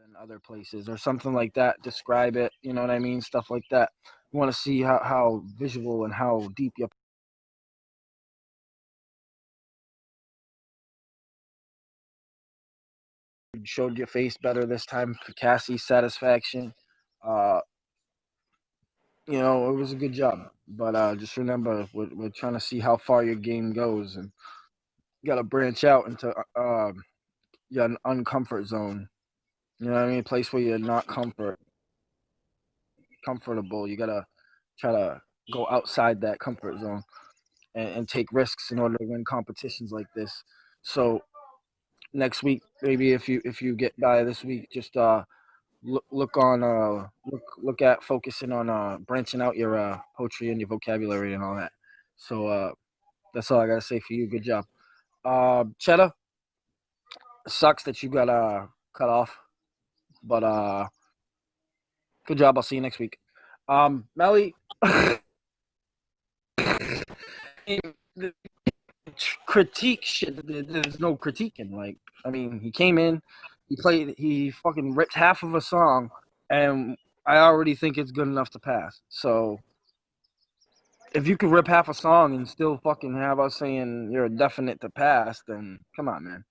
than other places or something like that. Describe it, you know what I mean? Stuff like that. You want to see how visual and how deep you showed your face better this time for Cassie's satisfaction. Uh, you know, it was a good job. But just remember, we're trying to see how far your game goes, and you got to branch out into your uncomfort zone. You know what I mean? A place where you're not comfortable. You gotta try to go outside that comfort zone and take risks in order to win competitions like this. So next week, maybe if you get by this week, just look at focusing on branching out your poetry and your vocabulary and all that. So that's all I gotta say for you. Good job. Cheddar, sucks that you got cut off, but good job. I'll see you next week. Melly, critique shit. There's no critiquing. Like, I mean, he came in, he fucking ripped half of a song, and I already think it's good enough to pass. So if you can rip half a song and still fucking have us saying you're a definite to pass, then come on, man.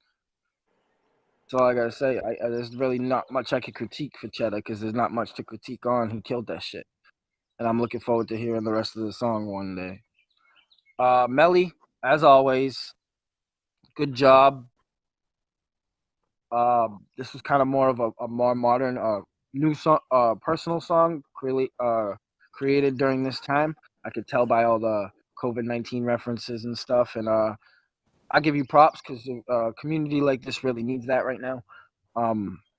That's all I gotta say. There's really not much I could critique for Cheddar because there's not much to critique on. He killed that shit, and I'm looking forward to hearing the rest of the song one day. Melly, as always, good job. This was kind of more of a more modern, new song, personal song, created during this time. I could tell by all the COVID-19 references and stuff, and I give you props because a community like this really needs that right now. A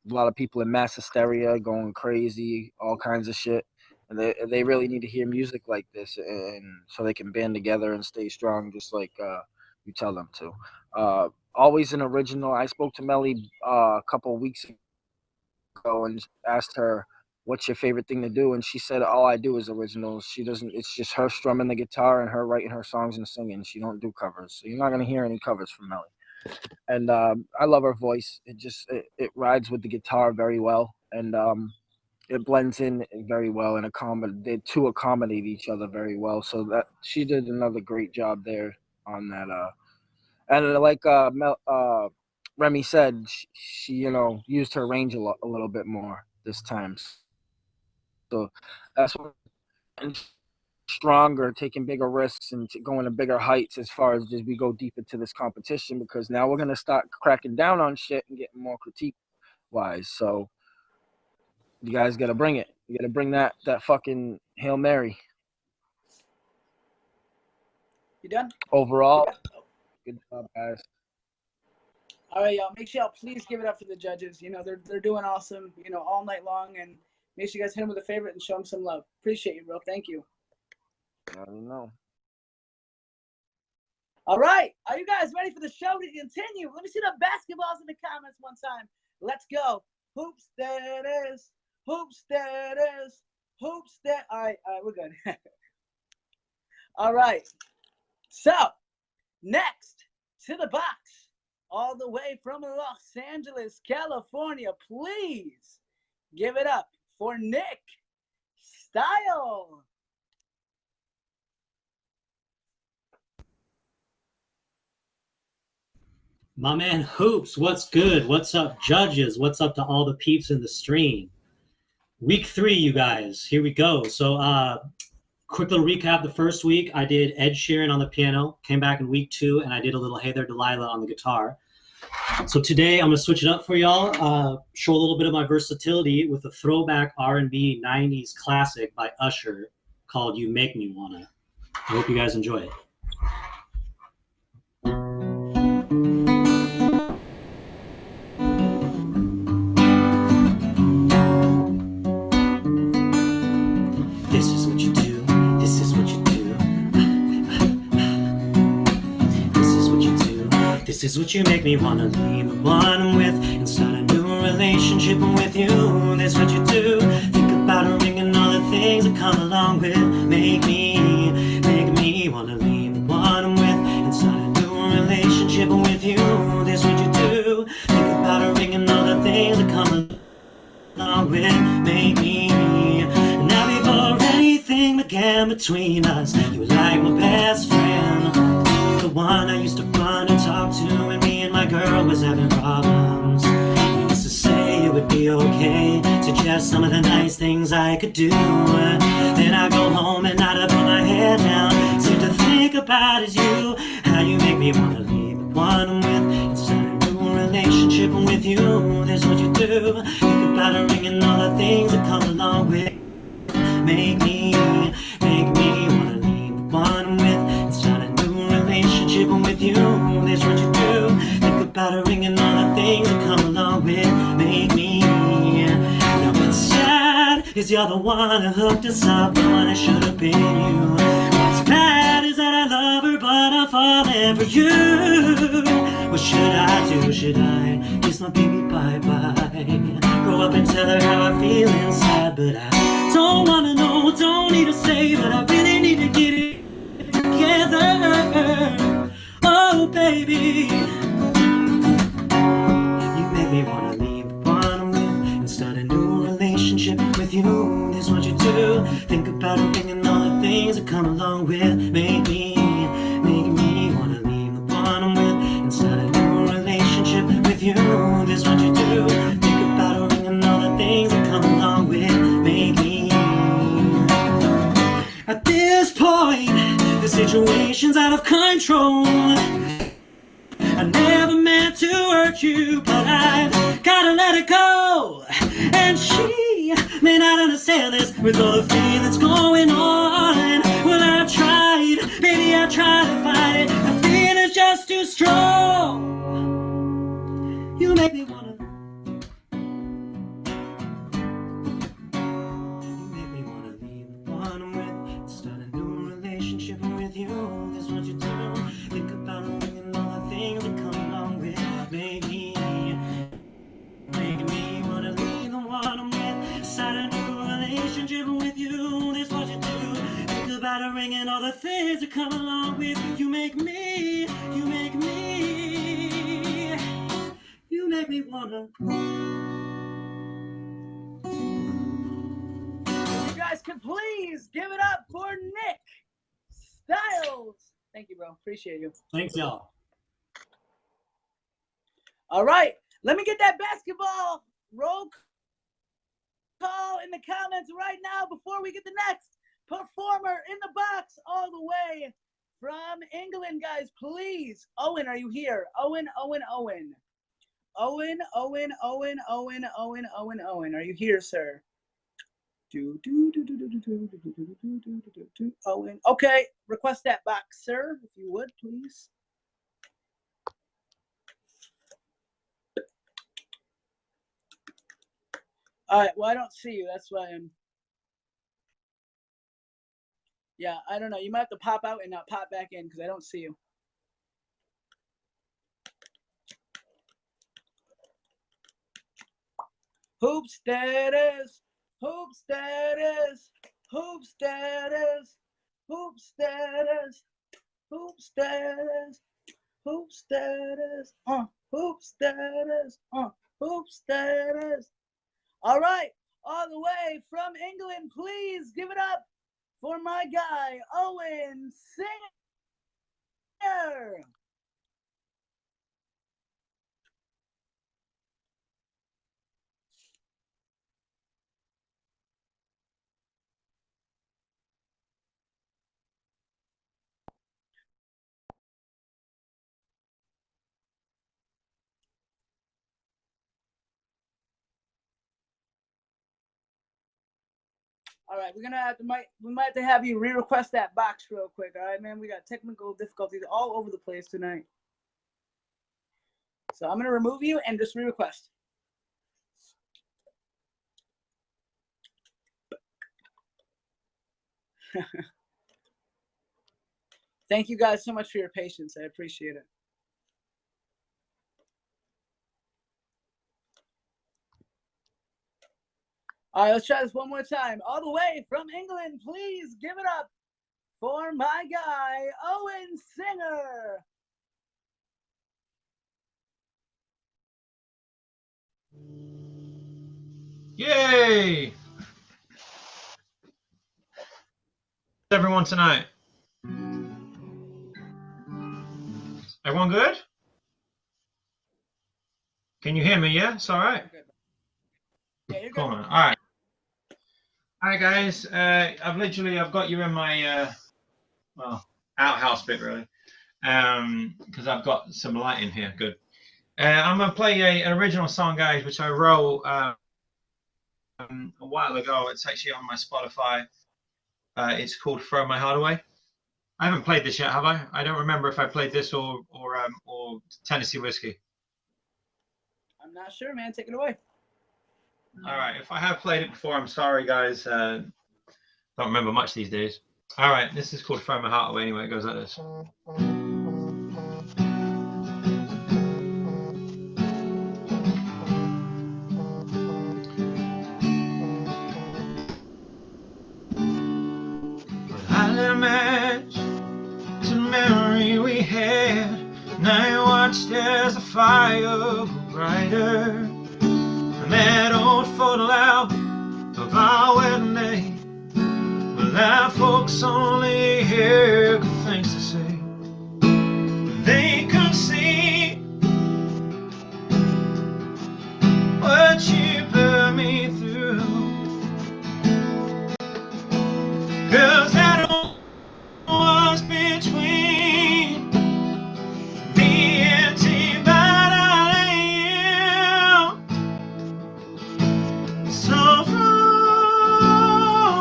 lot of people in mass hysteria, going crazy, all kinds of shit, and they really need to hear music like this, and so they can band together and stay strong, just like you tell them to. Always an original. I spoke to Melly a couple of weeks ago and asked her, "What's your favorite thing to do?" And she said, "All I do is originals. She doesn't. It's just her strumming the guitar and her writing her songs and singing. She don't do covers. So you're not gonna hear any covers from Melly." And I love her voice. It rides with the guitar very well, and it blends in very well and they two accommodate each other very well. So that she did another great job there on that. And like Remy said, she used her range a little bit more this time. So that's what stronger, taking bigger risks and going to bigger heights as far as we go deep into this competition, because now we're gonna start cracking down on shit and getting more critique wise. So you guys gotta bring it. You gotta bring that fucking Hail Mary. You done? Overall, good job, guys. All right, y'all. Make sure y'all please give it up for the judges. You know, they're doing awesome, all night long. And make sure you guys hit them with a favorite and show them some love. Appreciate you, bro. Thank you. I don't know. All right. Are you guys ready for the show to continue? Let me see the basketballs in the comments one time. Let's go. Hoops, there it is. Hoops, there it is. Hoops, there. All right, we're good. All right. So, next to the box, all the way from Los Angeles, California, please give it up for Nick Style. My man Hoops, what's good? What's up, judges? What's up to all the peeps in the stream? Week 3, you guys. Here we go. So, quick little recap. The first week, I did Ed Sheeran on the piano. Came back in week 2, and I did a little Hey There Delilah on the guitar. So today, I'm going to switch it up for y'all. Show a little bit of my versatility with a throwback R&B 90s classic by Usher called You Make Me Wanna. I hope you guys enjoy it. This is what you do. This is what you do. This is what you do. This is what you make me wanna leave the one I'm with and start a new relationship with you. This is what you do. Think about a ring and all the things that come along with. Make me wanna leave the one I'm with and start a new relationship with you. This is what you do. Think about a ring and all the things that come along. along with me. Now before anything began between us, you were like my best friend, the one I used to run and talk to when me and my girl was having problems. You used to say it would be okay, suggest some of the nice things I could do. Then I go home and I'd put my head down, seem to think about is you, how you make me wanna leave the one I'm with and start a new relationship with you. That's what you do. Think about a ring and all the things that come along with. Make me wanna leave the one I'm with and start a new relationship with you. That's what you do. Think about a ring and all the things that come along with. Make me. Now what's sad is you're the one who hooked us up, the one I should have been you. What's bad is that I love her, but I'm falling for you. What should I do? Should I kiss my baby bye-bye? Grow up and tell her how I feel inside, but I don't wanna know, don't need to say, but I really need to get it together. Oh, baby, you make me wanna leave the one I'm with and start a new relationship with you. That's what you do. Think about it and all the things that come along with. Make me wanna leave the one I'm with and start a new relationship with you. That's what you do. Think about a ring and all the things that come along with. Make me. At this point, the situation's out of control. I never meant to hurt you, but I've gotta let it go. And she may not understand this with all the feelings going on. Well, I've tried, baby, I tried to fight it. The feeling's just too strong. You make me wanna. You make me wanna leave the one I'm with, start a new relationship with you. That's what you do. Think about it and all the things that come along with. Make me wanna leave the one I'm with, start a new relationship with you. That's what you do. Think about a ring and all the things that come along with. You make me wanna. You guys can please give it up for Nick Styles. Thank you, bro. Appreciate you. Thanks, y'all. All right, let me get that basketball roll call in the comments right now before we get the next performer in the box all the way from England, guys. Please, Owen, are you here? Owen, are you here, sir? Owen. Okay, request that box, sir, if you would, please. All right, well, I don't see you. That's why I'm. Yeah, I don't know. You might have to pop out and not pop back in because I don't see you. Hoop status, hoop status, hoop status, hoop status, hoop status, hoop status, hoop status, hoop status. All right, all the way from England, please give it up for my guy, Owen Singer. All right, we might have to have you re-request that box real quick. All right, man, we got technical difficulties all over the place tonight. So I'm gonna remove you and just re-request. Thank you guys so much for your patience. I appreciate it. All right, let's try this one more time. All the way from England, please give it up for my guy, Owen Singer. Yay! Everyone tonight. Everyone good? Can you hear me? Yeah, it's all right. Yeah, you're Cool, good. man. All right. All right, guys. I've got you in my well, outhouse bit really, because I've got some light in here. Good. I'm gonna play an original song, guys, which I wrote a while ago. It's actually on my Spotify. It's called "Throw My Heart Away." I haven't played this yet, have I? I don't remember if I played this or Tennessee Whiskey. I'm not sure, man. Take it away. All right. If I have played it before, I'm sorry, guys. Don't remember much these days. All right. This is called "Throw My Heart Away." Anyway, it goes like this. I lit a match to the memory we had. Now I watched as the fire grew brighter. And that old photo album of our wedding day, well, our folks only hear good things to say. They could see what you put me through, 'cause that was between me and you. So throw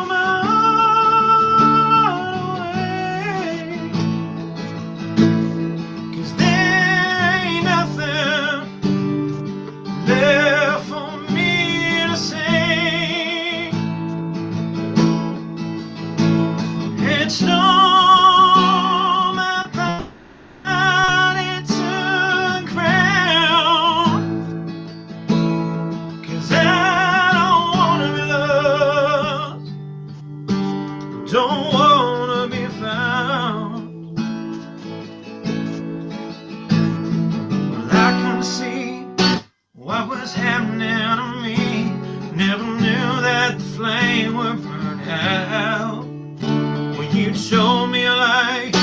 my heart away, 'cause there ain't nothing left for me to say. It's no don't wanna be found. Well, I can see what was happening to me. Never knew that the flame would burn out. Well, you showed me a light.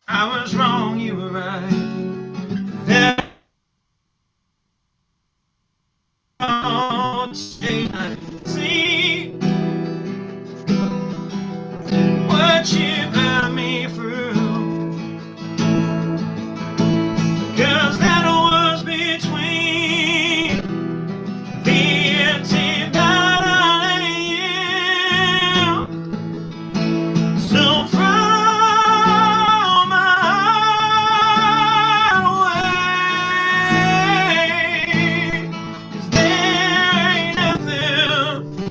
I was wrong, you were right. That see what you put me through, 'cause that was between the empty battle and you. So throw my heart away, 'cause there ain't nothing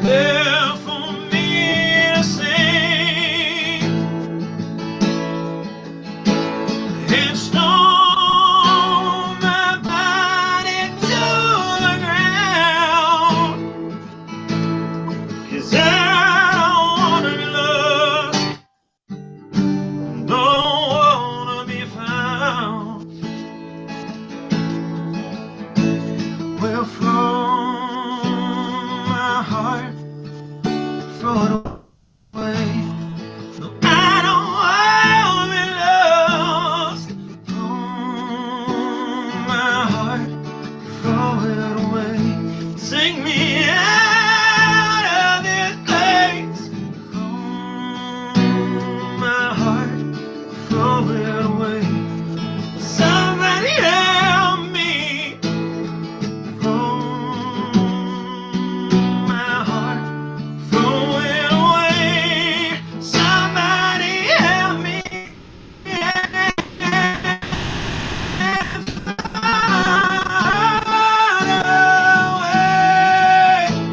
left for me to say. And stole my body to the ground, 'cause I don't wanna be loved, don't wanna be found. Well, from my heart, throw it away. No, I don't wanna be lost. From my heart, throw it away. Take me out of this place. From my heart, throw it away. Somebody help me. From my heart, throw it away. Somebody help me. Throw it away.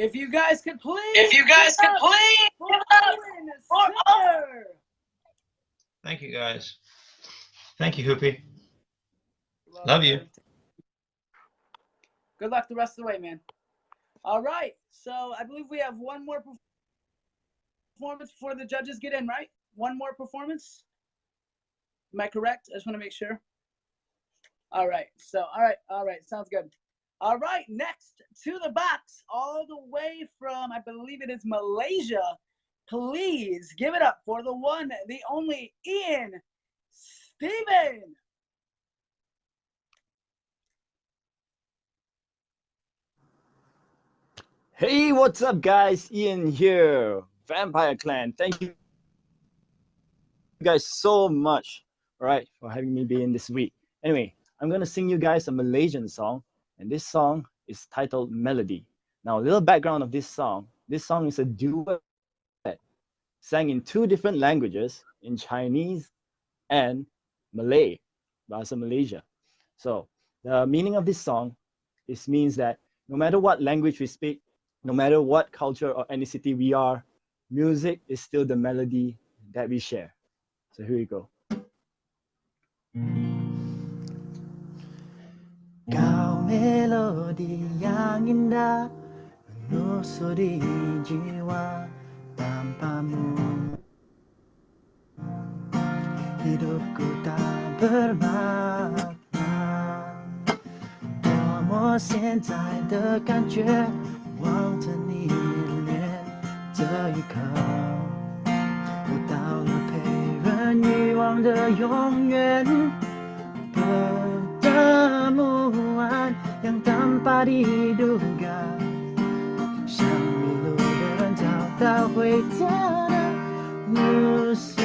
If you guys could please. For Owen Singer. Thank you, guys. Thank you, Hoopy. Love you. Good luck the rest of the way, man. All right. So I believe we have one more performance before the judges get in, right? One more performance. Am I correct? I just want to make sure. All right. So, all right. Sounds good. All right. Next to the box, all the way from, I believe it is Malaysia. Please give it up for the one, the only Ian Stephen. Hey, what's up, guys? Ian here, Vampire Clan. Thank you guys so much, all right, for having me be in this week. Anyway, I'm gonna sing you guys a Malaysian song, and this song is titled Melody. Now, a little background of this song. This song is a duet sang in two different languages, in Chinese and Malay, Bahasa Malaysia. So the meaning of this song means that no matter what language we speak, no matter what culture or ethnicity we are, music is still the melody that we share. So here we go. Kau melodi yang indah, menusuri jiwa, tanpamu hidupku tak bermakna. 多么现在的感觉，望着你脸这一刻，我到了陪人遗忘的永远。Pertemuan yang tanpa diduga, 像迷路的人找到回家的路线。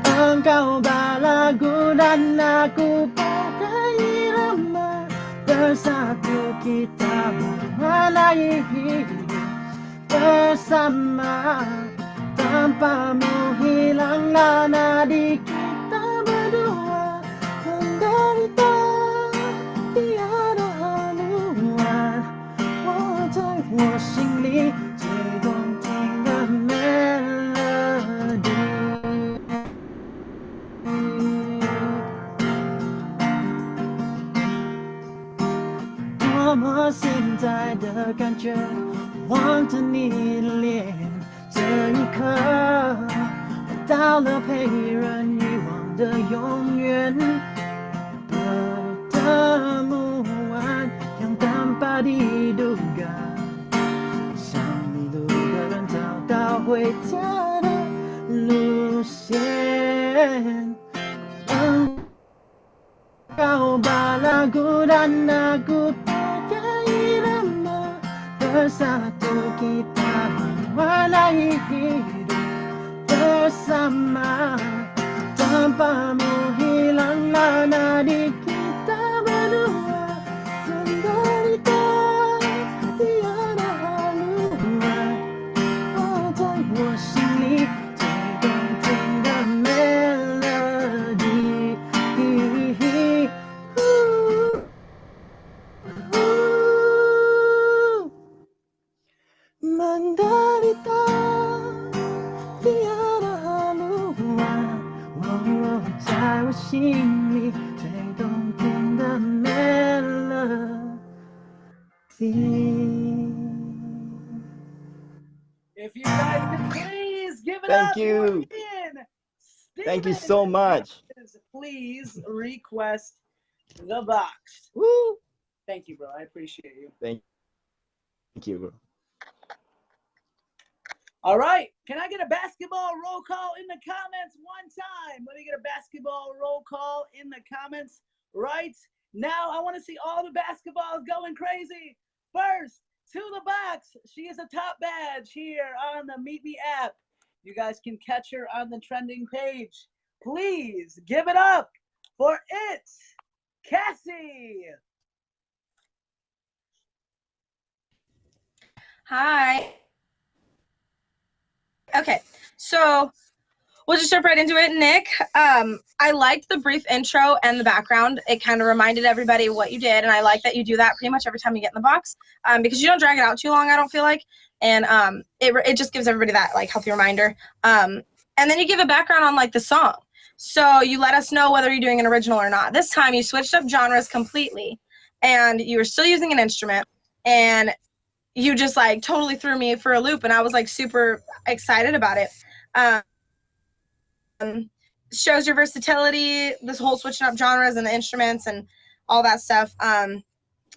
Engkau bawa lagu dan aku pakai irama, bersatu kita mewarnai hidup bersama. Tanpamu hilanglah nadi kita berdua, menderita tiada haluan. 我在我心里最动听的 melody。 多么现在的感觉，望着你的脸这一刻，我到了陪人遗忘的永远。Pertemuan yang tanpa diduga, 像迷路的人找到回家的路线。Engkau bawa lagu dan aku pakai irama, bersatu kita mewarnai hidup bersama. Tanpamu hilanglah nadi kita berdua, menderita tiada haluan. 我在我心里最动听的 melody。 Menderita tiada haluan， 在我心里最动听的 melody。 If you guys could please give it Thank up you. for Ian Stephen. Thank you so much. Please request the box. Woo! Thank you, bro. I appreciate you. Thank you, bro. All right. Can I get a basketball roll call in the comments one time? Let me get a basketball roll call in the comments right now. I want to see all the basketballs going crazy. First, to the box. She is a top badge here on the Meet Me app. You guys can catch her on the trending page. Please give it up for It's Cassie. Hi. Okay, so We'll just jump right into it. Nick, I liked the brief intro and the background. It kind of reminded everybody what you did, and I like that you do that pretty much every time you get in the box, because you don't drag it out too long, I don't feel like, and it just gives everybody that like healthy reminder. And then you give a background on like the song. So you let us know whether you're doing an original or not. This time you switched up genres completely, and you were still using an instrument, and you just like totally threw me for a loop, and I was like super excited about it. Shows your versatility, this whole switching up genres and the instruments and all that stuff.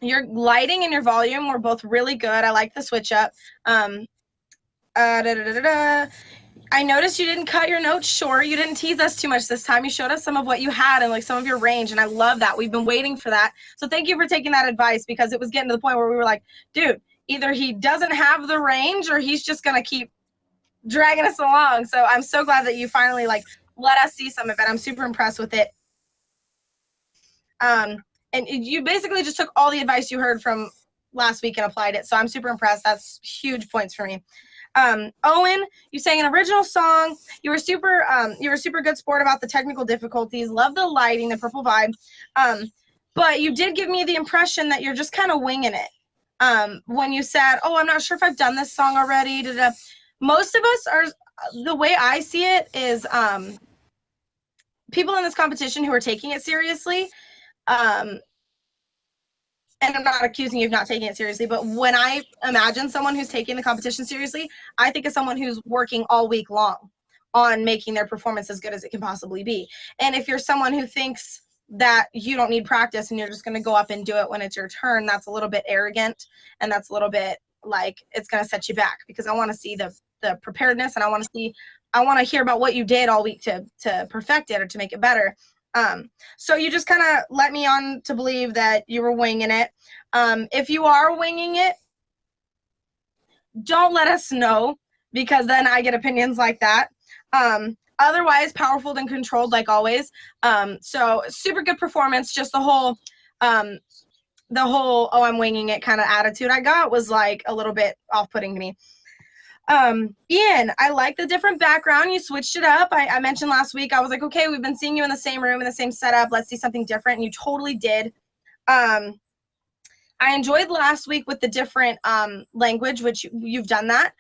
Your lighting and your volume were both really good. I like the switch up. I noticed you didn't cut your notes short. You didn't tease us too much this time. You showed us some of what you had and like some of your range, and I love that. We've been waiting for that. So thank you for taking that advice, because it was getting to the point where we were like, dude, either he doesn't have the range or he's just gonna keep dragging us along. So I'm so glad that you finally like let us see some of it. I'm super impressed with it. And you basically just took all the advice you heard from last week and applied it. So I'm super impressed. That's huge points for me. Owen, you sang an original song. You were super good sport about the technical difficulties. Love the lighting, the purple vibe. But you did give me the impression that you're just kind of winging it. When you said, "Oh, I'm not sure if I've done this song already." Most of us are. The way I see it is, people in this competition who are taking it seriously. And I'm not accusing you of not taking it seriously, but when I imagine someone who's taking the competition seriously, I think of someone who's working all week long on making their performance as good as it can possibly be. And if you're someone who thinks that you don't need practice and you're just going to go up and do it when it's your turn, that's a little bit arrogant, and that's a little bit like it's going to set you back, because I want to see the preparedness, and I want to hear about what you did all week to perfect it or to make it better. So you just kind of let me on to believe that you were winging it. If you are winging it, don't let us know, because then I get opinions like that. Otherwise, powerful and controlled like always. So super good performance. Just the whole oh, I'm winging it kind of attitude I got was like a little bit off-putting to me. Ian, I like the different background. You switched it up. I mentioned last week, I was like, okay, we've been seeing you in the same room, in the same setup. Let's see something different. And you totally did. I enjoyed last week with the different language, which you've done that.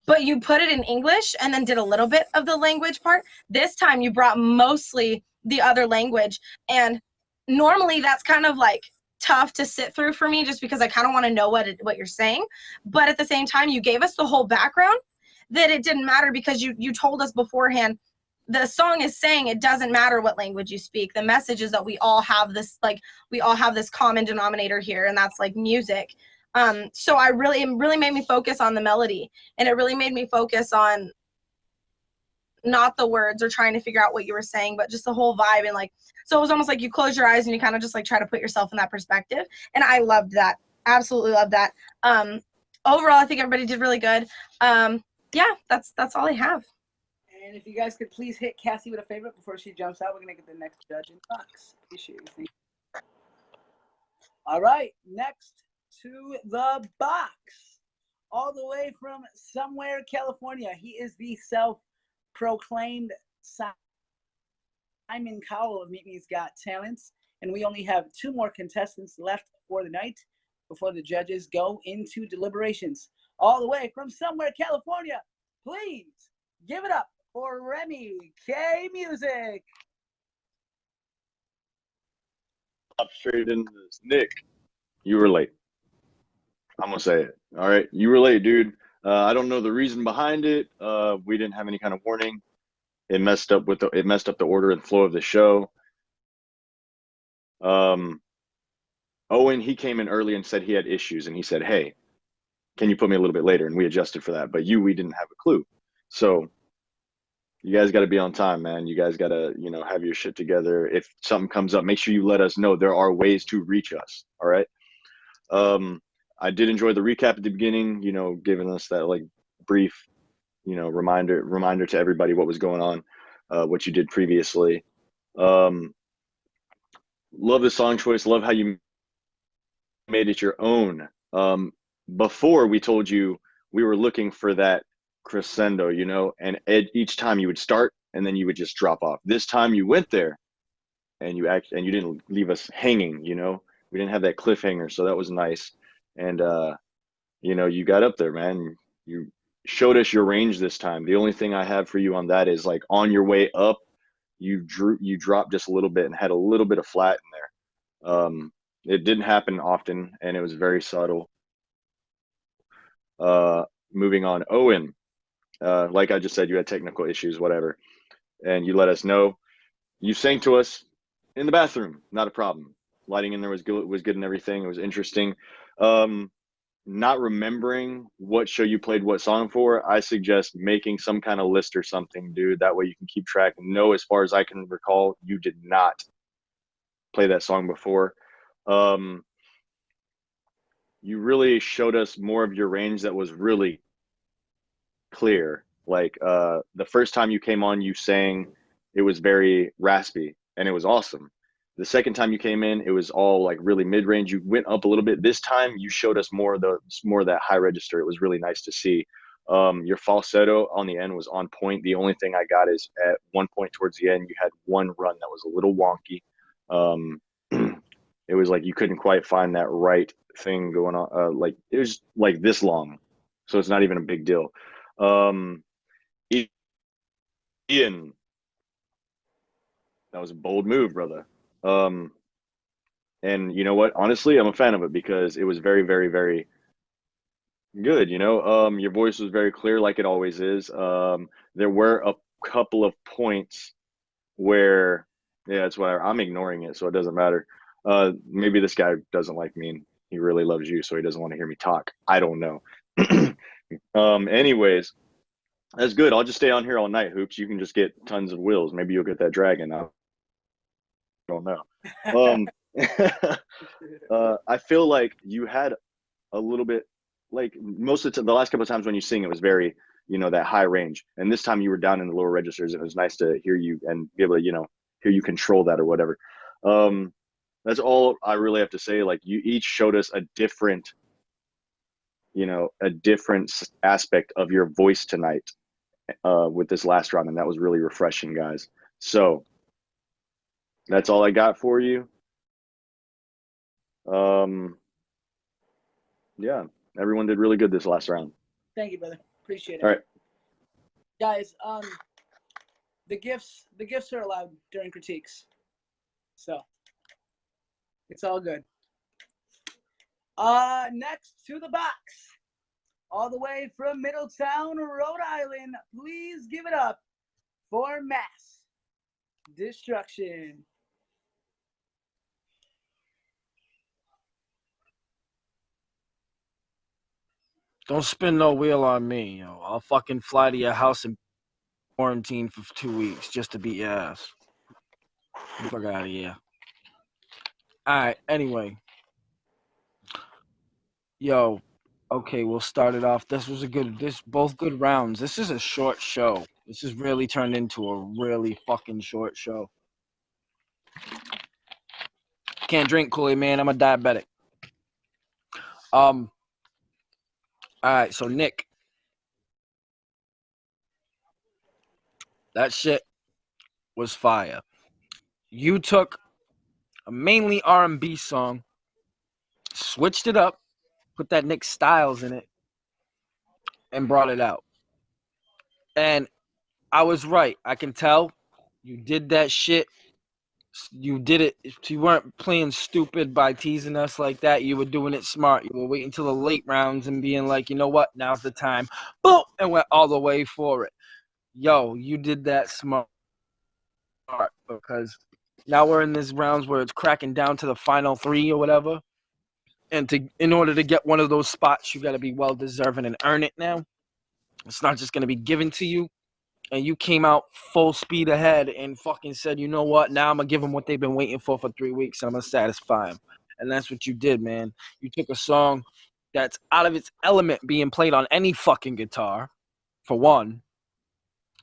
But you put it in English and then did a little bit of the language part. This time you brought mostly the other language. And normally that's kind of like tough to sit through for me, just because I kind of want to know what you're saying. But at the same time, you gave us the whole background that it didn't matter, because you told us beforehand the song is saying it doesn't matter what language you speak. The message is that we all have this common denominator here, and that's like music. So it really made me focus on the melody, and it really made me focus on not the words or trying to figure out what you were saying, but just the whole vibe. And like, so it was almost like you close your eyes and you kind of just like try to put yourself in that perspective. And I loved that. Absolutely loved that. Overall, I think everybody did really good. Yeah, that's all I have. And if you guys could please hit Cassie with a favorite before she jumps out, we're gonna get the next judge in the box. Appreciate you. All right, next to the box, all the way from somewhere, California. He is the self-proclaimed Simon Cowell of Meet Me's Got Talents, and we only have 2 more contestants left for the night before the judges go into deliberations. All the way from somewhere, California, please give it up for Remy K Music. Hop straight into this. Nick, you were late. I'm gonna say it. All right, you were late, dude. I don't know the reason behind it. We didn't have any kind of warning. It messed up the order and flow of the show. Owen, he came in early and said he had issues, and he said, "Hey, can you put me a little bit later?" And we adjusted for that. But we didn't have a clue. So you guys got to be on time, man. You guys got to, have your shit together. If something comes up, make sure you let us know. There are ways to reach us. All right. I did enjoy the recap at the beginning, giving us that like brief, reminder to everybody what was going on, what you did previously. Love the song choice. Love how you made it your own. Before we told you we were looking for that crescendo, you know, and each time you would start and then you would just drop off. This time you went there and you didn't leave us hanging, you know. We didn't have that cliffhanger, so that was nice. And you know, you got up there, man. You showed us your range this time. The only thing I have for you on that is like on your way up, you dropped just a little bit and had a little bit of flat in there. It didn't happen often and it was very subtle. Moving on, Owen, like I just said, you had technical issues, whatever, and you let us know. You sang to us in the bathroom, not a problem. Lighting in there was good and everything. It was interesting. Not remembering what show you played what song for, I suggest making some kind of list or something, dude. That way you can keep track and know, as far as I can recall, you did not play that song before. You really showed us more of your range that was really clear. Like the first time you came on, you sang, it was very raspy and it was awesome. The second time you came in, it was all like really mid-range. You went up a little bit. This time you showed us more of that high register. It was really nice to see. Your falsetto on the end was on point. The only thing I got is at one point towards the end, you had one run that was a little wonky. It was like you couldn't quite find that right thing going on. Like it was like this long, so it's not even a big deal. Ian, that was a bold move, brother. And you know what? Honestly, I'm a fan of it because it was very, very, very good. You know, your voice was very clear, like it always is. There were a couple of points where, yeah, that's why I'm ignoring it, so it doesn't matter. Maybe this guy doesn't like me and he really loves you, so he doesn't want to hear me talk. I don't know. Anyways, that's good. I'll just stay on here all night, Hoops. You can just get tons of wills. Maybe you'll get that dragon. I don't know. I feel like you had a little bit, like most of the last couple of times when you sing, it was very, you know, that high range. And this time you were down in the lower registers. It was nice to hear you and be able to, you know, hear you control that or whatever. That's all I really have to say. Like you each showed us a different, you know, a different aspect of your voice tonight with this last round. And that was really refreshing, guys. So that's all I got for you. Yeah, everyone did really good this last round. Thank you, brother. Appreciate it. All right. Guys, the gifts are allowed during critiques. So it's all good. Next to the box, all the way from Middletown, Rhode Island, please give it up for Mass Destruction. Don't spin no wheel on me, yo. I'll fucking fly to your house and quarantine for 2 weeks just to beat your ass. Fuck out of here. Alright, anyway. Yo, okay, we'll start it off. Both good rounds. This is a short show. This has really turned into a really fucking short show. Can't drink Kool-Aid, man. I'm a diabetic. All right, so Nick, that shit was fire. You took a mainly R&B song, switched it up, put that Nick Styles in it, and brought it out. And I was right. I can tell you did that shit. You did it. You weren't playing stupid by teasing us like that. You were doing it smart. You were waiting until the late rounds and being like, you know what? Now's the time. Boom! And went all the way for it. Yo, you did that smart because now we're in these rounds where it's cracking down to the final 3 or whatever. And in order to get one of those spots, you got to be well deserving and earn it now. It's not just going to be given to you. And you came out full speed ahead and fucking said, you know what? Now I'm going to give them what they've been waiting for 3 weeks. And I'm going to satisfy them. And that's what you did, man. You took a song that's out of its element being played on any fucking guitar, for one.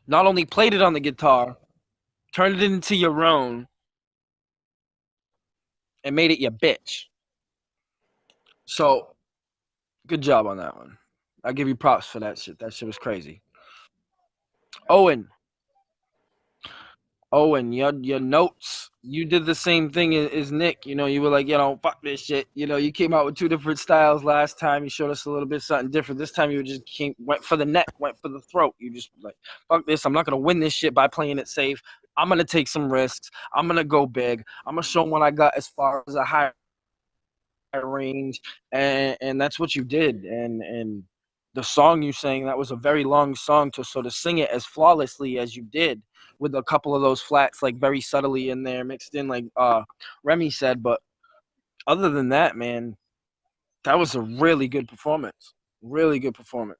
Not only played it on the guitar, turned it into your own, and made it your bitch. So, good job on that one. I give you props for that shit. That shit was crazy. Owen. Owen, your notes. You did the same thing as Nick. You know, you were like, fuck this shit. You know, you came out with 2 different styles last time. You showed us a little bit something different. This time you just went for the neck, went for the throat. You just like, fuck this. I'm not gonna win this shit by playing it safe. I'm gonna take some risks. I'm gonna go big. I'm gonna show them what I got as far as a high range, and that's what you did. And the song you sang, that was a very long song, so to sing it as flawlessly as you did, with a couple of those flats like very subtly in there mixed in, like Remy said. But other than that, man, that was a really good performance. Really good performance.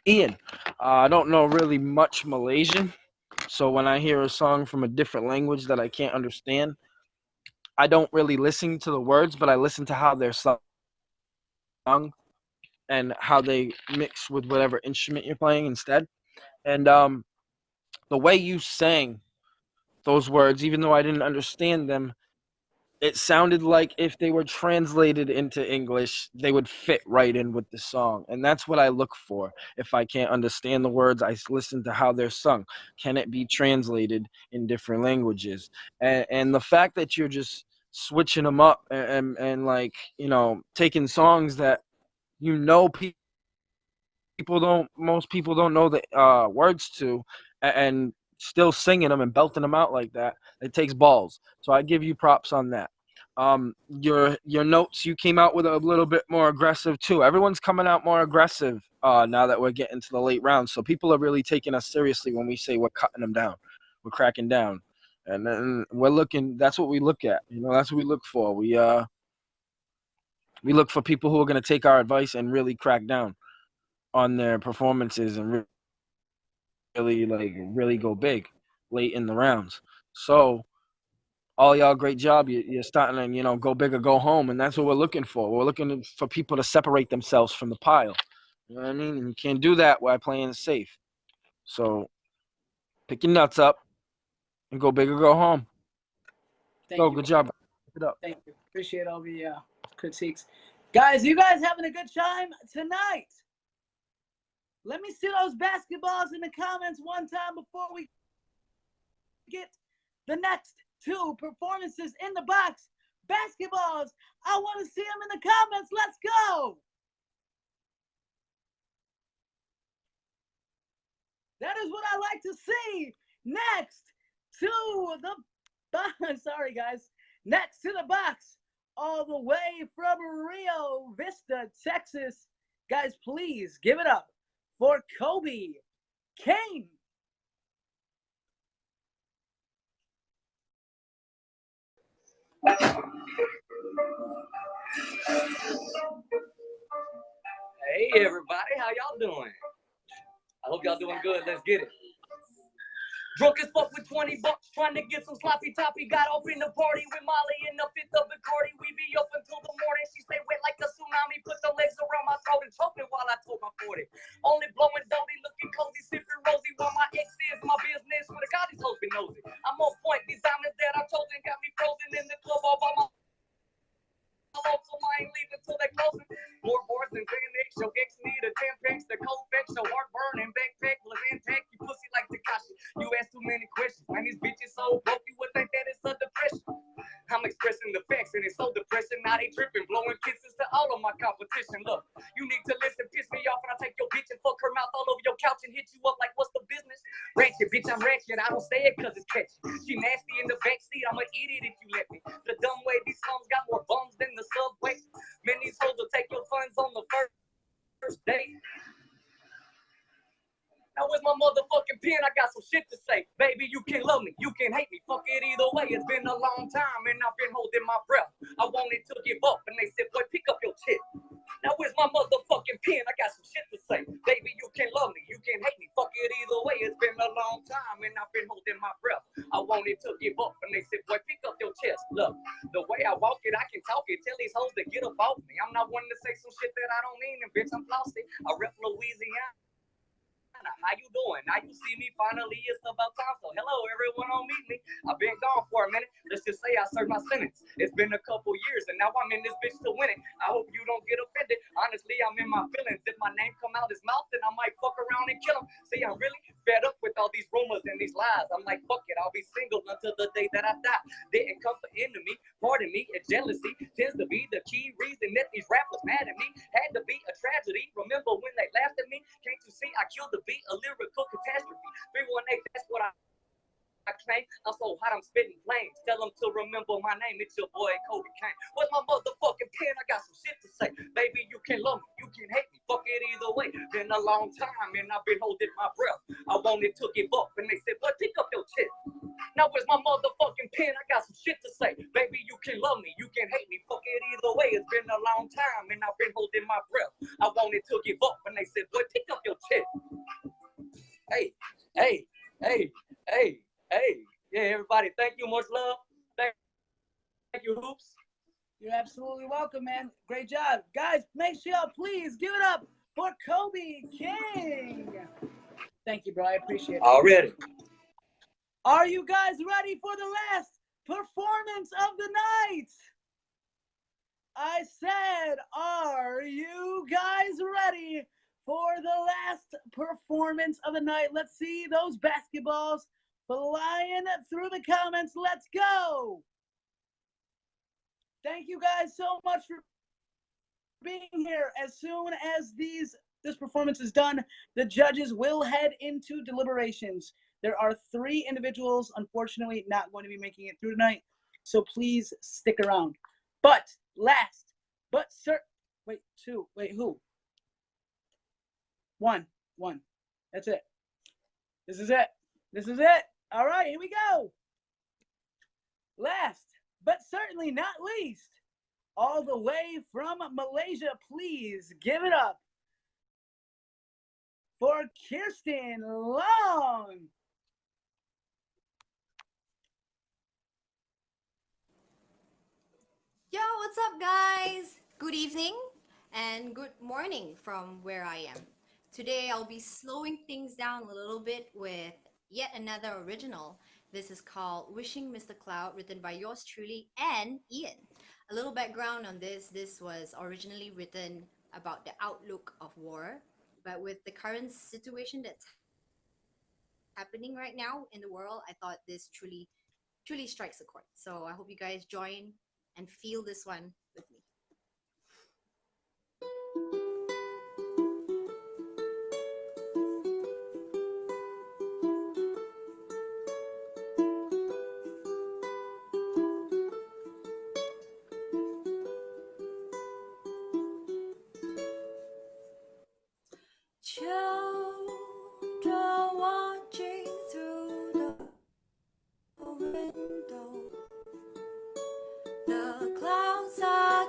Ian, I don't know really much Malaysian, so when I hear a song from a different language that I can't understand, I don't really listen to the words, but I listen to how they're sung and how they mix with whatever instrument you're playing instead. And the way you sang those words, even though I didn't understand them, it sounded like if they were translated into English, they would fit right in with the song. And that's what I look for. If I can't understand the words, I listen to how they're sung. Can it be translated in different languages? And the fact that you're just switching them up and like, taking songs that most people don't know the words to, and still singing them and belting them out like that, it takes balls. So I give you props on that. Your notes, you came out with a little bit more aggressive too. Everyone's coming out more aggressive now that we're getting to the late rounds. So people are really taking us seriously when we say we're cutting them down, we're cracking down, and then we're looking. That's what we look at. That's what we look for. We look for people who are going to take our advice and really crack down on their performances and really go big late in the rounds. So all y'all, great job. You're starting to go big or go home, and that's what we're looking for. We're looking for people to separate themselves from the pile. You know what I mean? And you can't do that while playing safe. So pick your nuts up and go big or go home. Thank you. Good job. Keep it up. Thank you. Appreciate all the critiques. Guys, you guys having a good time tonight? Let me see those basketballs in the comments one time before we get the next 2 performances in the box. Basketballs, I want to see them in the comments. Let's go. That is what I like to see. Next to the box. Sorry, guys. Next to the box, all the way from Rio Vista, Texas. Guys, please give it up for Kobe Kane. Hey everybody, how y'all doing? I hope y'all doing good. Let's get it. Drunk as fuck with 20 bucks, trying to get some sloppy toppy. Got off in the party with Molly in the 5th of Bacardi. We be up until the morning. She stay wet like a tsunami. Put the legs around my throat and choke me while I told my 40. Only blowing doty, looking cozy, sipping rosy. While my ex is my business. Swear to God, these hoes be nosy. I'm on point. These diamonds that I've chosen got me frozen in the club all by my. So I ain't leaving till they closing. More bars than Xanax. Your ex need a 10 packs. The cold vex. Your heartburn and backpack was intact. You pussy like Tekashi. You ask too many questions. Man, these bitches so broke. You would think that it's a depression. I'm expressing the facts and it's so depressing. Now they tripping, blowing kisses to all of my competition. Look, you need to listen. Piss me off and I take your bitch and fuck her mouth all over your couch and hit you up like what's the business? Ratchet, bitch, I'm ratchet. I don't say it cause it's catchy. She nasty in the backseat. I'm an idiot if you let me. The dumb way these slums got more bums than the subway. Man, these hoes will take your funds on the first date. Now where's my motherfucking pen? I got some shit to say. Baby, you can love me, you can hate me. Fuck it either way. It's been a long time and I've been holding my breath. I wanted to give up and they said, boy, pick up your chip. Now where's my motherfucking pen? I got some shit to say. Baby, you can love me, you can hate me. Fuck it either way. It's been a long time and I've been holding my breath. I wanted to give up and they said, boy, pick up your chest. Look, the way I walk it, I can talk it. Tell these hoes to get up off me. I'm not one to say some shit that I don't mean. And bitch, I'm flossy. I rep Louisiana. how you doing? Now you see me finally, it's about time. So hello, everyone on Meet Me. I've been gone for a minute. Let's just say I served my sentence. It's been a couple years and now I'm in this bitch to win it. I hope you don't get offended. Honestly, I'm in my feelings. If my name come out his mouth, then I might fuck around and kill him. See, I'm really fed up with all these rumors and these lies. I'm like, fuck it, I'll be single until the day that I die. Didn't come for enemy, pardon me, and jealousy tends to be the key reason that these rappers mad at me. Had to be a tragedy. Remember when they laughed at me? Can't you see I killed the beat? A lyrical catastrophe. 318, that's what I claim. I'm so hot, I'm spitting flames. Tell them to remember my name. It's your boy Kobe Kane. What's my motherfucking pen? I got some shit to say. Baby, you can love me, you can hate me. Fuck it either way. Been a long time and I've been holding my breath. I wanted to give up and they said, "But pick up your chest." Now where's my motherfucking pen? I got some shit to say. Baby, you can love me, you can hate me. Fuck it either way. It's been a long time and I've been holding my breath. I wanted to give up and they said, "But pick up your chest." Hey, hey, hey, hey. Hey, yeah, everybody, thank you. Much love. Thank you, Hoops. You're absolutely welcome, man. Great job. Guys, make sure y'all please give it up for Kobe King. Thank you, bro. I appreciate it. Already. Are you guys ready for the last performance of the night? I said, are you guys ready for the last performance of the night? Let's see those basketballs flying through the comments. Let's go. Thank you guys so much for being here. As soon as this performance is done, the judges will head into deliberations. There are 3 individuals, unfortunately, not going to be making it through tonight, so please stick around. But last, but wait, 2, wait, who? 1. That's it. This is it. All right, here we go. Last, but certainly not least, all the way from Malaysia, please give it up for Kirsten Long. Yo, what's up, guys? Good evening and good morning from where I am. Today, I'll be slowing things down a little bit with yet another original. This is called Wishing Mr. Cloud, written by yours truly and Ian. A little background on this was originally written about the outlook of war, but with the current situation that's happening right now in the world, I thought this truly strikes a chord. So I hope you guys join and feel this one with me. Children watching through the window, the clouds are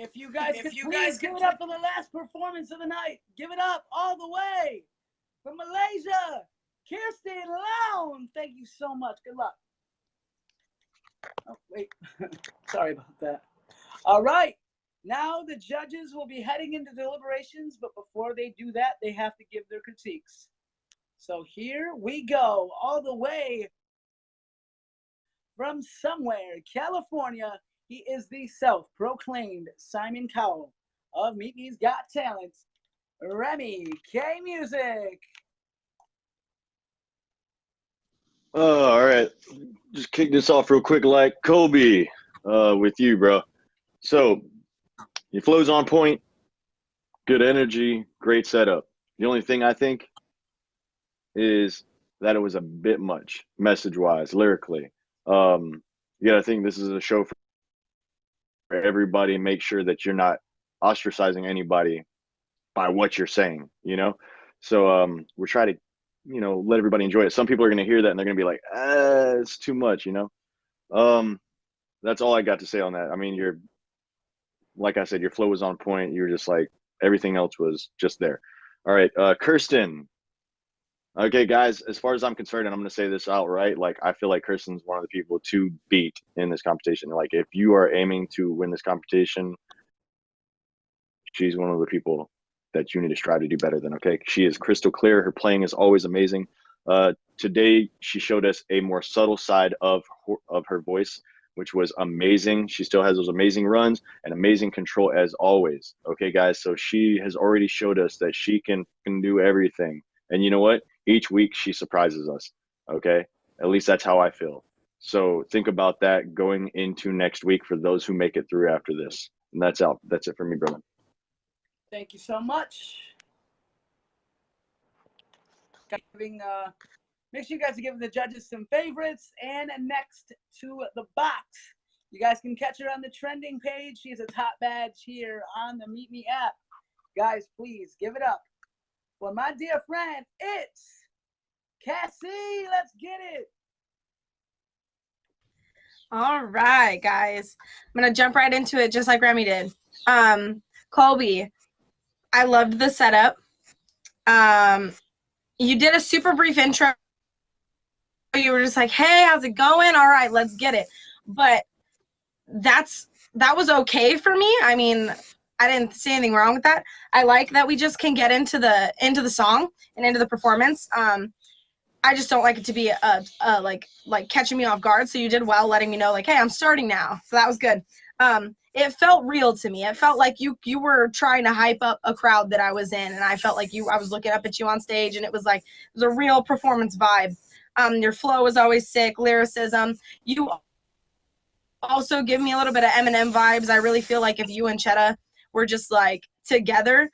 If you guys could please give it up for the last performance of the night. Give it up all the way from Malaysia, Kirsten Lown. Thank you so much. Good luck. Oh, wait. Sorry about that. All right. Now the judges will be heading into deliberations, but before they do that, they have to give their critiques. So here we go, all the way from somewhere, California. He is the self-proclaimed Simon Cowell of Meet Me's Got Talent, Remy K Music. All right. Just kick this off real quick like Kobe with you, bro. So your flow's on point, good energy, great setup. The only thing I think is that it was a bit much message-wise, lyrically. You got to think this is a show for everybody. Make sure that you're not ostracizing anybody by what you're saying, you know? So we're trying to, you know, let everybody enjoy it. Some people are going to hear that and they're going to be like, it's too much, you know? That's all I got to say on that. I mean, like I said, your flow was on point. You were just like, everything else was just there. All right, Kirsten. Okay, guys, as far as I'm concerned, and I'm going to say this outright, like, I feel like Kirsten's one of the people to beat in this competition. Like, if you are aiming to win this competition, she's one of the people that you need to strive to do better than, okay? She is crystal clear. Her playing is always amazing. Today, she showed us a more subtle side of her voice, which was amazing. She still has those amazing runs and amazing control as always. Okay, guys, so she has already showed us that she can do everything. And you know what? Each week she surprises us, okay? At least that's how I feel. So think about that going into next week for those who make it through after this. And that's out. That's it for me, brother. Thank you so much. Make sure you guys are giving the judges some favorites. And next to the box, you guys can catch her on the trending page. She has a top badge here on the Meet Me app. Guys, please give it up for my dear friend. It's Cassie. Let's get it. All right, guys. I'm going to jump right into it just like Remy did. Colby, I loved the setup. You did a super brief intro. You were just like, hey, how's it going? All right, let's get it. But that was okay for me. I mean, I didn't see anything wrong with that. I like that we just can get into the song and into the performance. I just don't like it to be like catching me off guard. So you did well letting me know, like, hey, I'm starting now. So that was good. It felt real to me. It felt like you were trying to hype up a crowd that I was in, and I felt like I was looking up at you on stage, and it was a real performance vibe. Your flow was always sick, lyricism. You also give me a little bit of Eminem vibes. I really feel like if you and Chetta were just like together,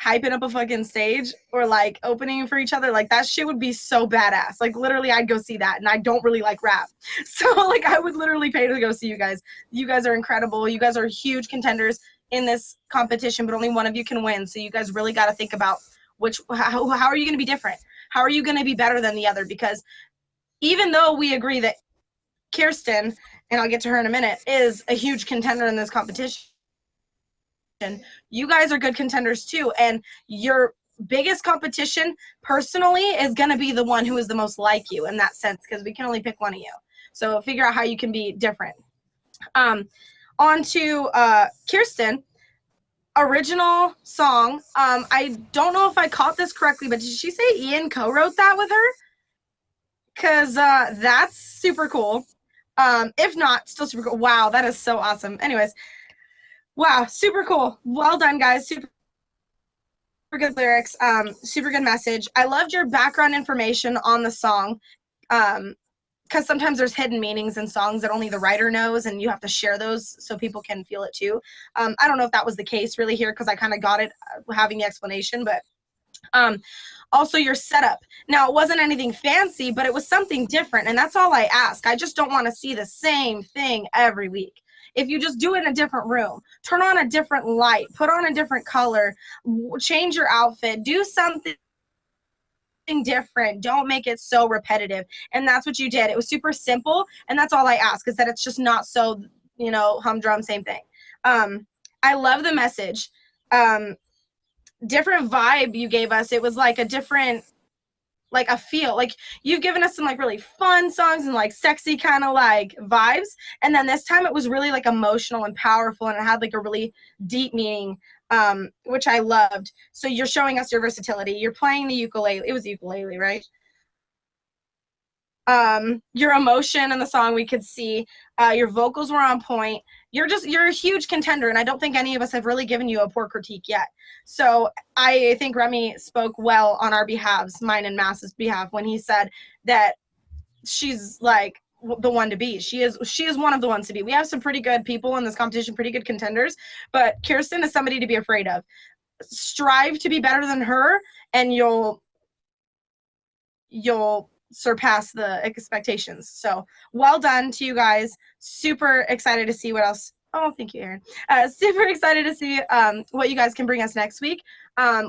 hyping up a fucking stage or like opening for each other, like that shit would be so badass. Like literally I'd go see that, and I don't really like rap. So like I would literally pay to go see you guys. You guys are incredible. You guys are huge contenders in this competition, but only one of you can win. So you guys really got to think about how are you going to be different? How are you going to be better than the other? Because even though we agree that Kirsten, and I'll get to her in a minute, is a huge contender in this competition, you guys are good contenders too, and your biggest competition personally is going to be the one who is the most like you in that sense, because we can only pick one of you. So figure out how you can be different. On to Kirsten. Original song. I don't know if I caught this correctly, but did she say Ian co-wrote that with her? Because that's super cool. If not, still super cool. Wow, that is so awesome. Anyways, wow, super cool. Well done, guys. Super good lyrics. Super good message. I loved your background information on the song. Because sometimes there's hidden meanings in songs that only the writer knows, and you have to share those so people can feel it too. I don't know if that was the case really here, because I kind of got it having the explanation, but also your setup. Now, it wasn't anything fancy, but it was something different, and that's all I ask. I just don't want to see the same thing every week. If you just do it in a different room, turn on a different light, put on a different color, change your outfit, do something different, don't make it so repetitive. And that's what you did. It was super simple, and that's all I ask, is that it's just not so, humdrum, same thing. I love the message. Different vibe you gave us. It was like a different, like a feel. Like you've given us some like really fun songs and like sexy kind of like vibes. And then this time it was really like emotional and powerful, and it had like a really deep meaning, which I loved. So you're showing us your versatility. You're playing the ukulele. It was the ukulele, right? Your emotion in the song we could see. Your vocals were on point. You're a huge contender, and I don't think any of us have really given you a poor critique yet. So I think Remy spoke well on our behalves, mine and Mass's behalf, when he said that she's like the one to beat. She is one of the ones to beat. We have some pretty good people in this competition, pretty good contenders, but Kirsten is somebody to be afraid of. Strive to be better than her, and you'll surpass the expectations. So well done to you guys. Super excited to see what else. Oh, thank you, Aaron. Super excited to see what you guys can bring us next week.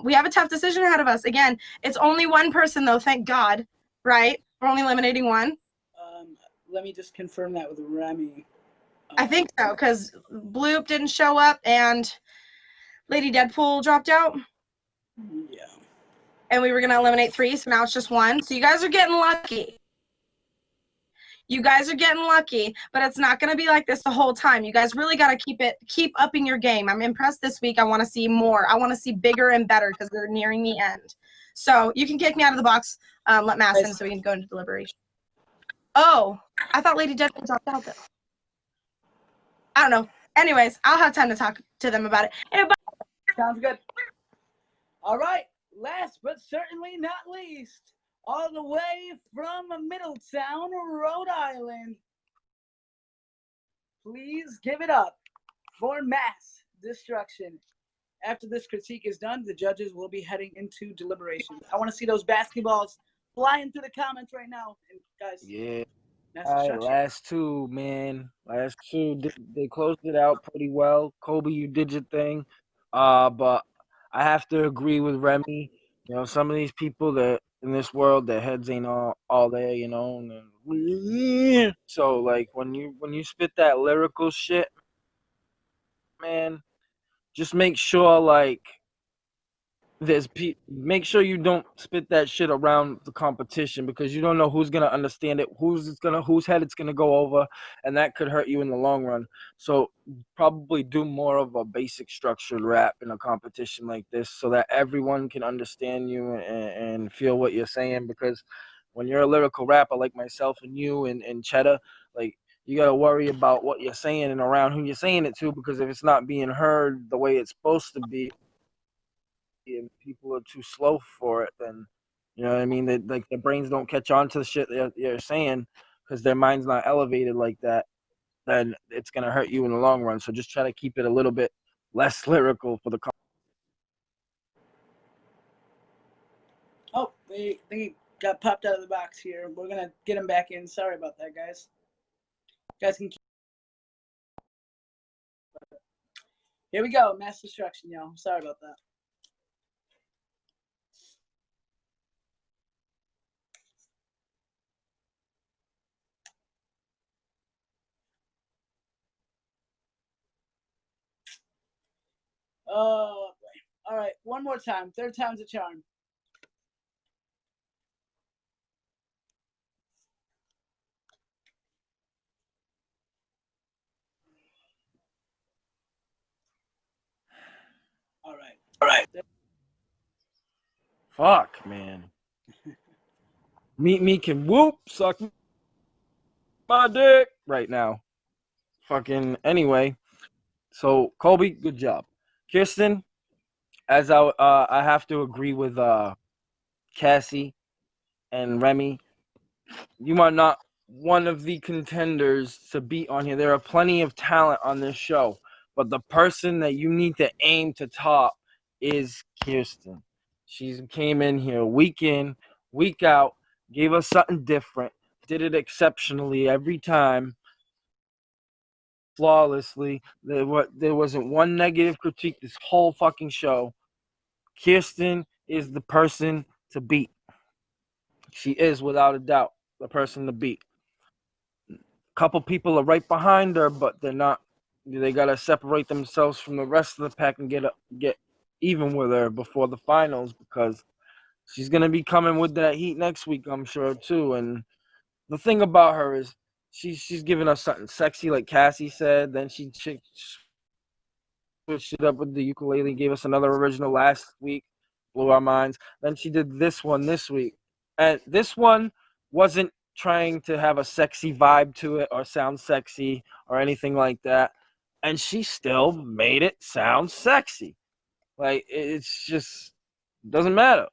We have a tough decision ahead of us. Again, it's only one person though, thank God, right? We're only eliminating one. Let me just confirm that with Remy. I think so, because Bloop didn't show up and Lady Deadpool dropped out. Yeah. And we were going to eliminate 3, so now it's just 1. So you guys are getting lucky. You guys are getting lucky, but it's not going to be like this the whole time. You guys really got to keep upping your game. I'm impressed this week. I want to see more. I want to see bigger and better because we're nearing the end. So you can kick me out of the box. Let Mass in so we can go into deliberation. Oh, I thought Lady Deadpool dropped out though. I don't know. Anyways, I'll have time to talk to them about it. Sounds good. All right. Last but certainly not least, all the way from Middletown, Rhode Island, please give it up for Mass Destruction. After this critique is done, the judges will be heading into deliberations. I want to see those basketballs flying through the comments right now. And guys, Yeah. Mass All right, Destruction. last two, man. Last two, they closed it out pretty well. Kobe, you did your thing. But I have to agree with Remy. You know, some of these people that in this world, their heads ain't all there. You know, and so like when you spit that lyrical shit, man, just make sure like make sure you don't spit that shit around the competition, because you don't know who's gonna understand it, whose head it's gonna go over, and that could hurt you in the long run. So probably do more of a basic structured rap in a competition like this, so that everyone can understand you and feel what you're saying. Because when you're a lyrical rapper like myself and you and Cheddar, like, you got to worry about what you're saying and around who you're saying it to, because if it's not being heard the way it's supposed to be, and people are too slow for it, then you know what I mean. That like their brains don't catch on to the shit they're saying because their mind's not elevated like that. Then it's gonna hurt you in the long run. So just try to keep it a little bit less lyrical for the. Oh, they got popped out of the box here. We're gonna get them back in. Sorry about that, guys. Guys can. Here we go. Mass Destruction, y'all. Sorry about that. Oh, boy. All right. One more time. Third time's a charm. All right. All right. Fuck, man. Meet me can whoop suck my dick right now. Fucking anyway. So Colby, good job. Kirsten, as I have to agree with Cassie and Remy. You are not one of the contenders to beat on here. There are plenty of talent on this show, but the person that you need to aim to top is Kirsten. She came in here week in, week out, gave us something different, did it exceptionally every time, flawlessly. There wasn't one negative critique this whole fucking show. Kirsten is the person to beat. She is, without a doubt, the person to beat. A couple people are right behind her, but they're not they gotta separate themselves from the rest of the pack and get even with her before the finals, because she's gonna be coming with that heat next week, I'm sure too. And the thing about her is she's giving us something sexy, like Cassie said. Then she switched it up with the ukulele, gave us another original last week, blew our minds. Then she did this one this week, and this one wasn't trying to have a sexy vibe to it or sound sexy or anything like that, and she still made it sound sexy. Like, it's just doesn't matter.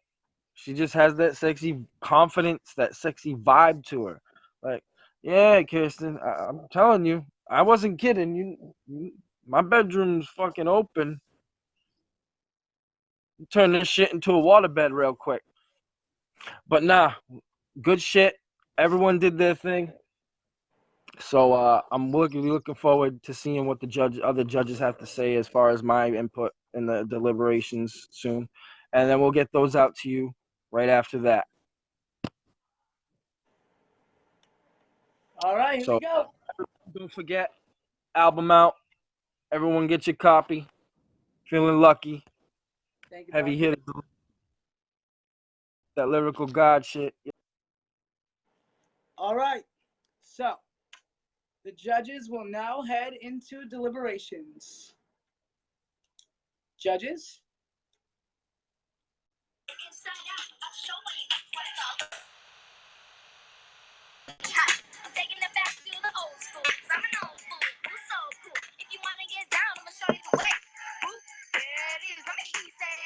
She just has that sexy confidence, that sexy vibe to her. Like, yeah, Kirsten, I'm telling you, I wasn't kidding. My bedroom's fucking open. Turn this shit into a waterbed real quick. But nah, good shit. Everyone did their thing. So I'm looking forward to seeing what the other judges have to say as far as my input in the deliberations soon. And then we'll get those out to you right after that. All right, here we go. Don't forget, album out. Everyone get your copy. Feeling lucky. Thank you, Heavy Bob. hitters. That lyrical god shit. All right, so the judges will now head into deliberations. Judges? I'm taking it back to the old school. I'm an old fool who's so cool. If you wanna get down, I'ma show you the way. Ooh, there it is. Let me hear you say.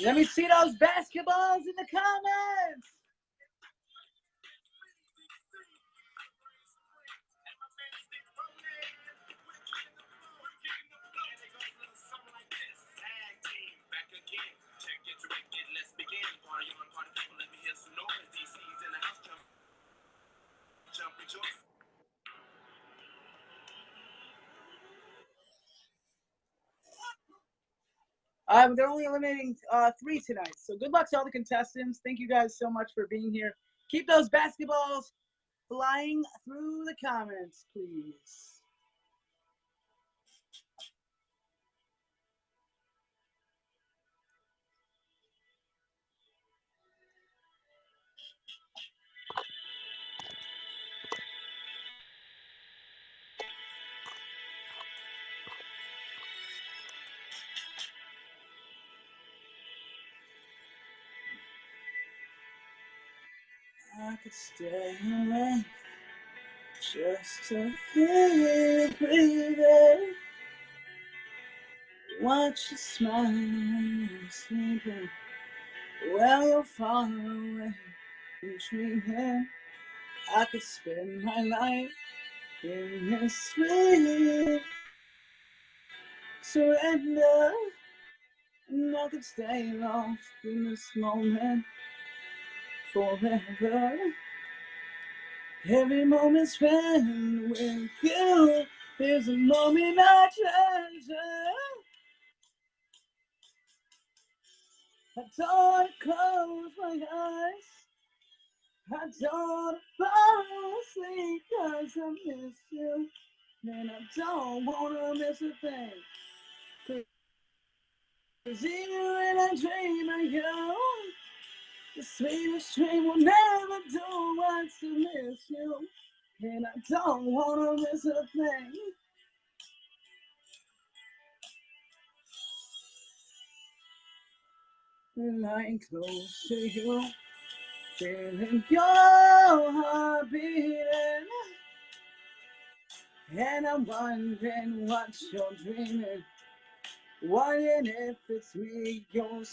Let me see those basketballs in the comments. They're only eliminating 3 tonight. So good luck to all the contestants. Thank you guys so much for being here. Keep those basketballs flying through the comments, please. I could stay away just to hear you breathing. Watch you smile when you're sleeping. While you're far away and dreaming. I could spend my life in this sweet surrender. And I could stay lost in this moment forever. Every moment spent with you is a moment I treasure. I don't want to close my eyes. I don't want to fall asleep 'cause I miss you. And I don't want to miss a thing. 'Cause even when I dream of you, the sweetest dream will never do what's to miss you. And I don't want to miss a thing. Lying close to you, feeling your heart beating. And I'm wondering what you're dreaming. Wondering if it's me you're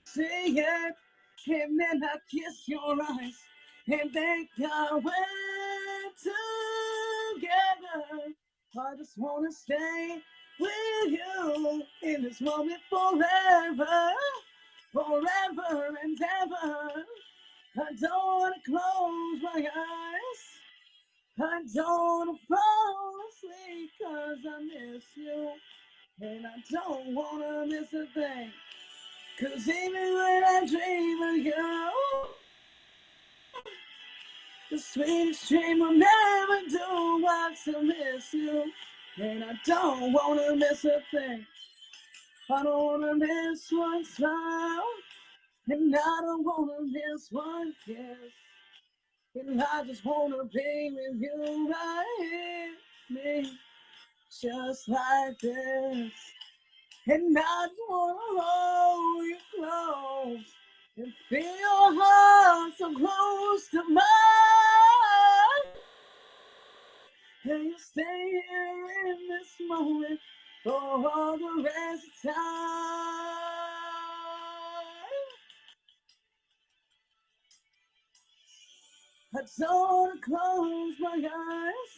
seeing. And then I kiss your eyes and think I went together. I just want to stay with you in this moment forever. Forever and ever. I don't want to close my eyes. I don't want to fall and I don't wanna miss a thing. 'Cause even when I dream of you, the sweetest dream I'll never do was to miss you. And I don't wanna miss a thing. I don't wanna miss one smile, and I don't wanna miss one kiss. And I just wanna be with you right here, me, just like this. And I just wanna hold you close and feel your heart so close to mine. And you stay here in this moment for all the rest of time. I don't wanna close my eyes.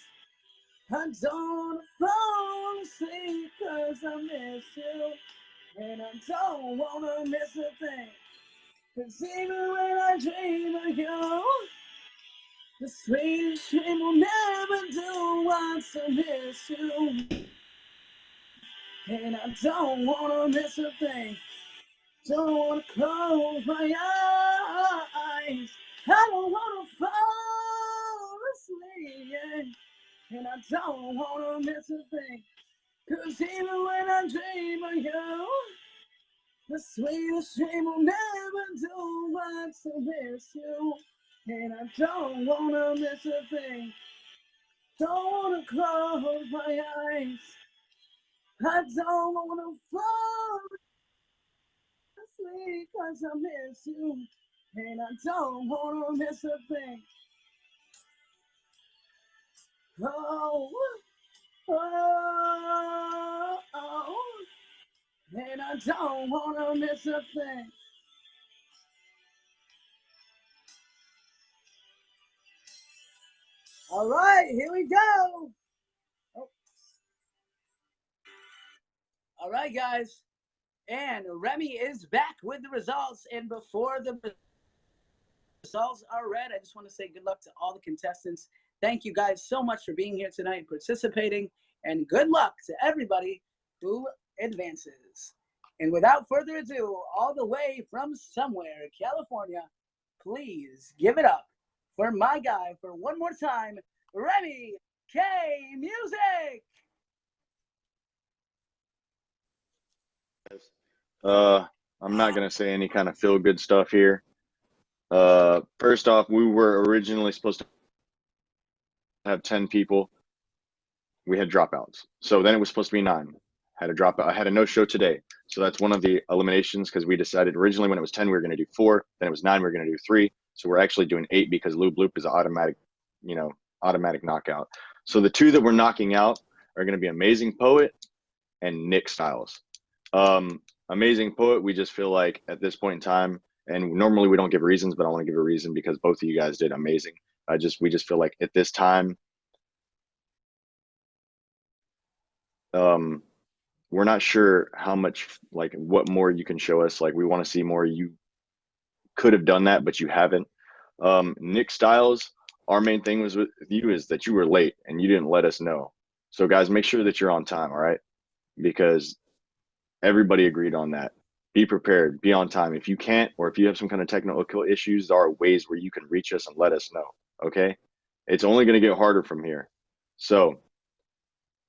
I don't fall asleep 'cause I miss you. And I don't wanna miss a thing. 'Cause even when I dream of you, the sweetest dream will never do was to miss you. And I don't wanna miss a thing. Don't wanna close my eyes. I don't wanna fall asleep. Yeah. And I don't wanna miss a thing. 'Cause even when I dream of you, the sweetest dream will never do was to miss you. And I don't wanna miss a thing. Don't wanna close my eyes. I don't wanna fall asleep 'cause I miss you. And I don't wanna miss a thing. Oh, oh, oh. And I don't wanna miss a thing. All right, here we go. Oh. All right, guys. And Remy is back with the results. And before the results are read, I just want to say good luck to all the contestants. Thank you guys so much for being here tonight and participating. And good luck to everybody who advances. And without further ado, all the way from somewhere, California, please give it up for my guy for one more time, Remy K. Music. I'm not gonna say any kind of feel good stuff here. First off, we were originally supposed to have 10 people. We had dropouts. So then it was supposed to be 9. Had a dropout. I had a no-show today. So that's one of the eliminations because we decided originally when it was 10, we were going to do 4. Then it was 9, we were going to do 3. So we're actually doing 8 because Lube Loop is an automatic, automatic knockout. So the 2 that we're knocking out are going to be Amazing Poet and Nick Styles. Amazing Poet, we just feel like at this point in time, and normally we don't give reasons, but I want to give a reason because both of you guys did amazing. We just feel like at this time, we're not sure how much, like what more you can show us. Like we want to see more. You could have done that, but you haven't. Nick Styles, our main thing was with you is that you were late and you didn't let us know. So guys, make sure that you're on time, all right? Because everybody agreed on that. Be prepared, be on time. If you can't, or if you have some kind of technical issues, there are ways where you can reach us and let us know, okay? It's only going to get harder from here. So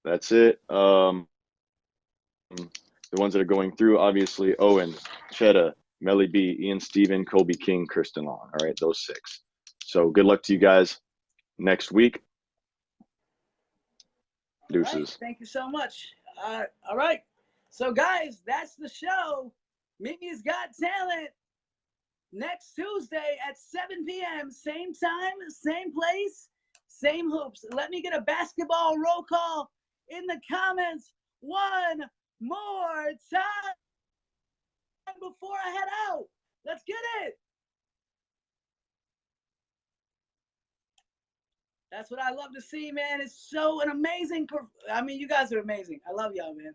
that's it. The ones that are going through, obviously, Owen, Chetta, Melly B, Ian Steven, Colby King, Kristen Long. All right, those 6. So good luck to you guys next week. Deuces. Right, thank you so much. All right. So, guys, that's the show. Mimi's Got Talent next Tuesday at 7 p.m. Same time, same place, same hoops. Let me get a basketball roll call in the comments one more time before I head out. Let's get it. That's what I love to see, man. It's so an amazing. You guys are amazing. I love y'all, man.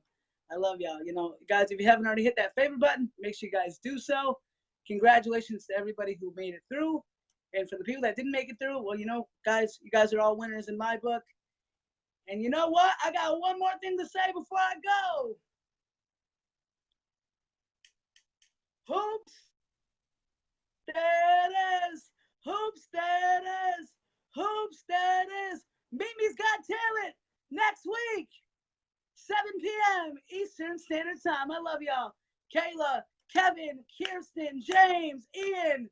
I love y'all. Guys, if you haven't already hit that favorite button, make sure you guys do so. Congratulations to everybody who made it through. And for the people that didn't make it through, well, guys, you guys are all winners in my book. And you know what? I got one more thing to say before I go. Hoops. That is. Hoops. That is. Hoops. That is. Mimi's Got Talent next week, 7 p.m. Eastern Standard Time. I love y'all. Kayla, Kevin, Kirsten, James, Ian,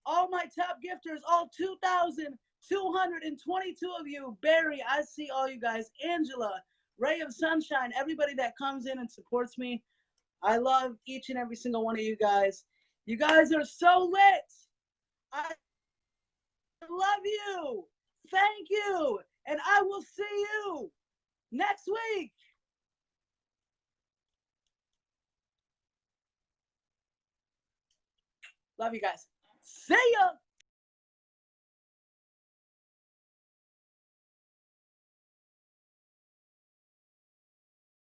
all my top gifters, all 2,222 of you. Barry, I see all you guys. Angela, Ray of Sunshine, everybody that comes in and supports me. I love each and every single one of you guys. You guys are so lit. I love you. Thank you. And I will see you next week. Love you guys. See ya.